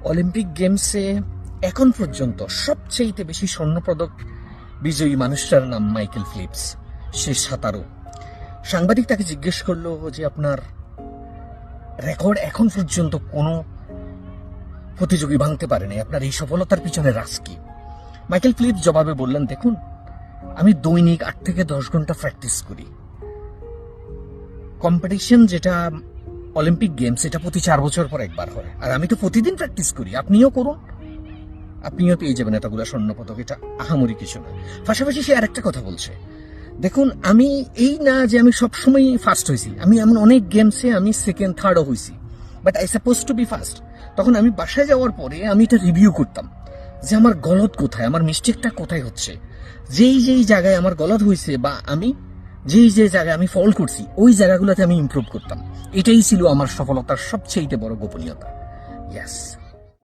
Olympic গেমসে এখন পর্যন্ত সবচেয়ে বেশি স্বর্ণপদক বিজয়ী মানুষটার নাম মাইকেল ফিলিপস। সে 17। সাংবাদিক তাকে জিজ্ঞেস করলো যে আপনার রেকর্ড এখন পর্যন্ত কোনো প্রতিযোগী ভাঙতে পারেনি, আপনার এই সফলতার পিছনে রাজ কি? মাইকেল ফিলিপস জবাবে বললেন, দেখুন, আমি দৈনিক 8 থেকে 10 ঘন্টা প্র্যাকটিস করি। কম্পিটিশন যেটা অলিম্পিক গেমস, এটা প্রতি 4 বছর পর একবার হয়, আর আমি তো প্রতিদিন প্র্যাকটিস করি। আপনিও করুন, আপনিও পেয়ে যাবেন এতগুলো স্বর্ণপদক। এটা আহামরি কিছু না। পাশাপাশি সে আরেকটা কথা বলছে, দেখুন, আমি এই না যে আমি সবসময় ফার্স্ট হয়েছি, আমি এমন অনেক গেমসে আমি সেকেন্ড থার্ডও হয়েছি, but I suppose to be first. তখন আমি বাসায় যাওয়ার পরে আমি এটা রিভিউ করতাম যে আমার গলত কোথায়, আমার মিস্টেকটা কোথায় হচ্ছে, যেই যেই জায়গায় আমার গলত হয়েছে বা আমি যেই যে জায়গায় আমি ফল করছি, ওই জায়গাগুলোতে আমি ইমপ্রুভ করতাম। এটাই ছিল আমার সফলতার সবচেয়ে বড় গোপনীয়তা। ইয়েস।